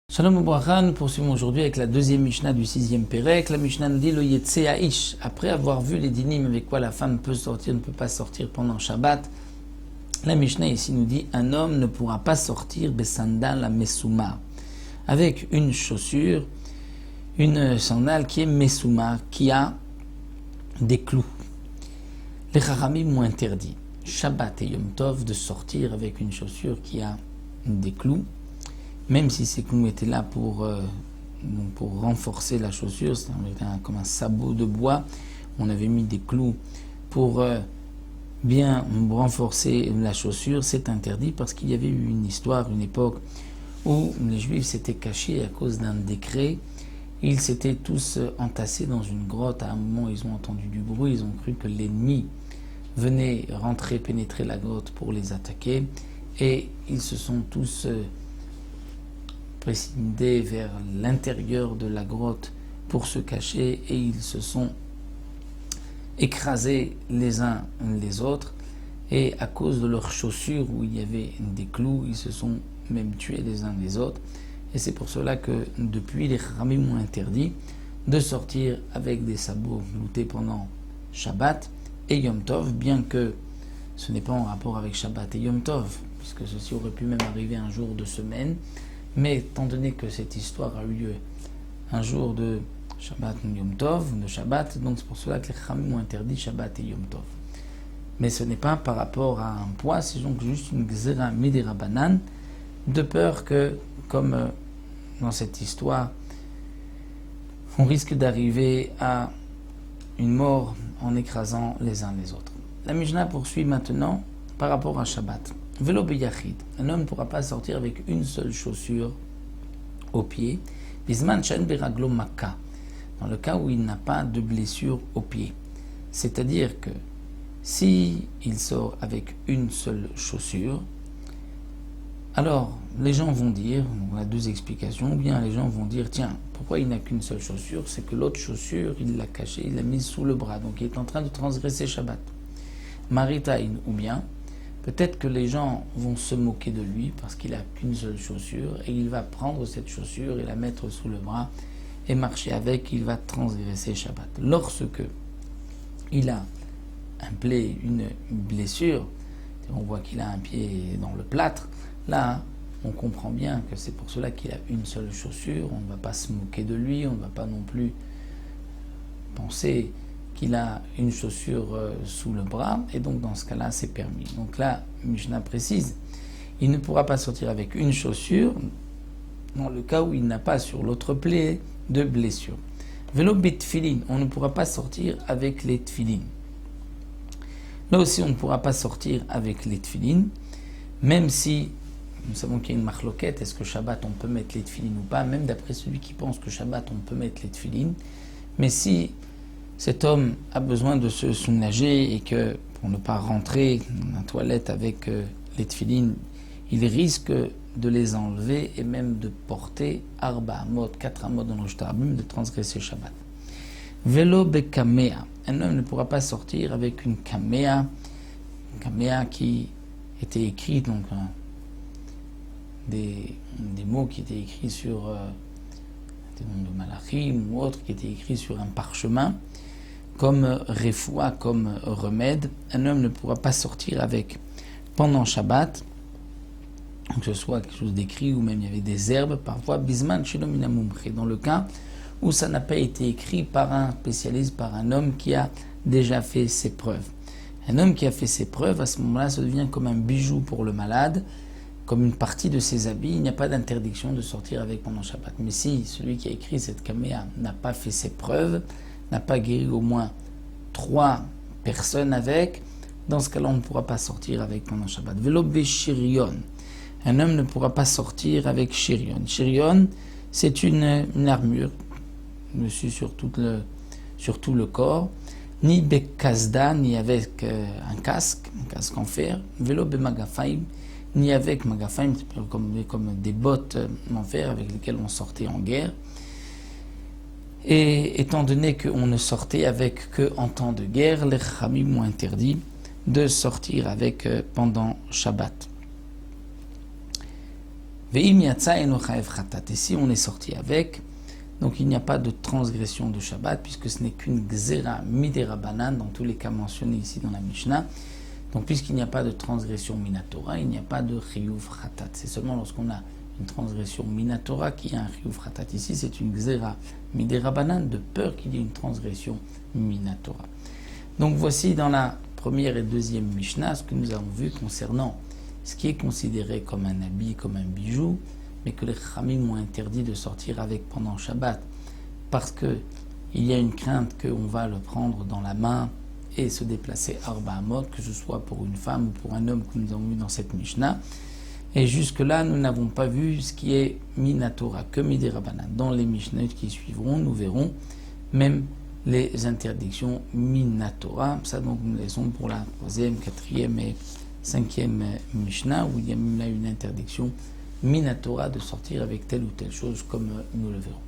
Shalom Ubracha, nous poursuivons aujourd'hui avec la deuxième Mishnah du sixième Pérek. La Mishnah nous dit le Yetsé Haïsh. Après avoir vu les dynimes avec quoi la femme peut sortir, ne peut pas sortir pendant Shabbat, la Mishnah ici nous dit un homme ne pourra pas sortir besandal la messouma, avec une chaussure, une sandale qui est messouma, qui a des clous. Les Chachamim m'ont interdit, Shabbat et Yom Tov, de sortir avec une chaussure qui a des clous. Même si ces clous étaient là pour renforcer la chaussure, c'était comme un sabot de bois, on avait mis des clous pour bien renforcer la chaussure, c'est interdit parce qu'il y avait eu une histoire, une époque où les Juifs s'étaient cachés à cause d'un décret. Ils s'étaient tous entassés dans une grotte. À un moment, ils ont entendu du bruit, ils ont cru que l'ennemi venait rentrer, pénétrer la grotte pour les attaquer, et ils se sont tous précipités vers l'intérieur de la grotte pour se cacher, et ils se sont écrasés les uns les autres, et à cause de leurs chaussures où il y avait des clous, ils se sont même tués les uns les autres. Et c'est pour cela que depuis, les Chachamim ont interdit de sortir avec des sabots cloutés pendant Shabbat et Yom Tov, bien que ce n'est pas en rapport avec Shabbat et Yom Tov, puisque ceci aurait pu même arriver un jour de semaine. Mais étant donné que cette histoire a eu lieu un jour de Shabbat ou Yom Tov, de Shabbat, donc c'est pour cela que les Chachamim ont interdit Shabbat et Yom Tov. Mais ce n'est pas par rapport à un poids, c'est donc juste une Gzera Midirabanan, de peur que, comme dans cette histoire, on risque d'arriver à une mort en écrasant les uns les autres. La Mishnah poursuit maintenant par rapport à Shabbat. Velo beyachid, un homme ne pourra pas sortir avec une seule chaussure au pied. Bisman shen beraglo makka, dans le cas où il n'a pas de blessure au pied. C'est-à-dire que si il sort avec une seule chaussure, alors les gens vont dire, on a deux explications, ou bien les gens vont dire, tiens, pourquoi il n'a qu'une seule chaussure? C'est que l'autre chaussure, il l'a cachée, il l'a mise sous le bras, donc il est en train de transgresser Shabbat. Maritain, ou bien, peut-être que les gens vont se moquer de lui parce qu'il n'a qu'une seule chaussure, et il va prendre cette chaussure et la mettre sous le bras et marcher avec, il va transgresser Shabbat. Lorsque il a une blessure, on voit qu'il a un pied dans le plâtre, là, on comprend bien que c'est pour cela qu'il a une seule chaussure, on ne va pas se moquer de lui, on ne va pas non plus penser qu'il a une chaussure sous le bras, et donc dans ce cas-là, c'est permis. Donc là, Mishnah précise, il ne pourra pas sortir avec une chaussure dans le cas où il n'a pas sur l'autre pied de blessure. Velo betfilin, on ne pourra pas sortir avec les tfilin. Là aussi, on ne pourra pas sortir avec les tfilin, même si nous savons qu'il y a une marloquette, est-ce que Shabbat on peut mettre les tfilin ou pas, même d'après celui qui pense que Shabbat on peut mettre les tfilin, mais si cet homme a besoin de se soulager et que pour ne pas rentrer dans la toilette avec les tfilin, il risque de les enlever et même de porter arba amot, 4 amot dans le shtarabim, de transgresser Shabbat. Velo bekamea, un homme ne pourra pas sortir avec une kamea qui était écrite, donc des mots qui étaient écrits sur des noms de malachim ou autres qui étaient écrits sur un parchemin, comme refoua, comme remède. Un homme ne pourra pas sortir avec pendant Shabbat, que ce soit quelque chose d'écrit ou même il y avait des herbes, parfois bisman shelo mina mumche, dans le cas où ça n'a pas été écrit par un spécialiste, par un homme qui a déjà fait ses preuves. Un homme qui a fait ses preuves, à ce moment-là, ça devient comme un bijou pour le malade, comme une partie de ses habits. Il n'y a pas d'interdiction de sortir avec pendant Shabbat. Mais si celui qui a écrit cette kamea n'a pas fait ses preuves, n'a pas guéri au moins 3 personnes avec, dans ce cas-là, on ne pourra pas sortir avec pendant Shabbat. Velo beshirion, un homme ne pourra pas sortir avec shirion. Shirion, c'est une armure, dessus sur tout le corps, ni bekazda, ni avec un casque en fer, velo bemagafaim, ni avec magafaim, comme des bottes en fer avec lesquelles on sortait en guerre. Et étant donné qu'on ne sortait avec que en temps de guerre, les Chachamim ont interdit de sortir avec pendant Shabbat. Ve'im yatsa eno chayev chatat. Et si on est sorti avec, donc il n'y a pas de transgression de Shabbat, puisque ce n'est qu'une gzera miderabanan, dans tous les cas mentionnés ici dans la Mishnah. Donc puisqu'il n'y a pas de transgression minatora, il n'y a pas de chiyuv chatat. C'est seulement lorsqu'on a une transgression minatora qu'il y a un chiyuv chatat. Ici c'est une gzera miderabanan, de peur qu'il y ait une transgression minatora. Donc voici dans la première et deuxième Mishnah ce que nous avons vu concernant ce qui est considéré comme un habit, comme un bijou, mais que les Chachamim ont interdit de sortir avec pendant Shabbat, parce qu'il y a une crainte qu'on va le prendre dans la main et se déplacer Arba Amot, que ce soit pour une femme ou pour un homme que nous avons vu dans cette Mishnah. Et jusque-là, nous n'avons pas vu ce qui est Minatora, que Midirabanan. Dans les Mishnahs qui suivront, nous verrons même les interdictions Minatora. Ça, donc, nous laissons pour la troisième, quatrième et cinquième Mishnah, où il y a même là une interdiction Minatora de sortir avec telle ou telle chose, comme nous le verrons.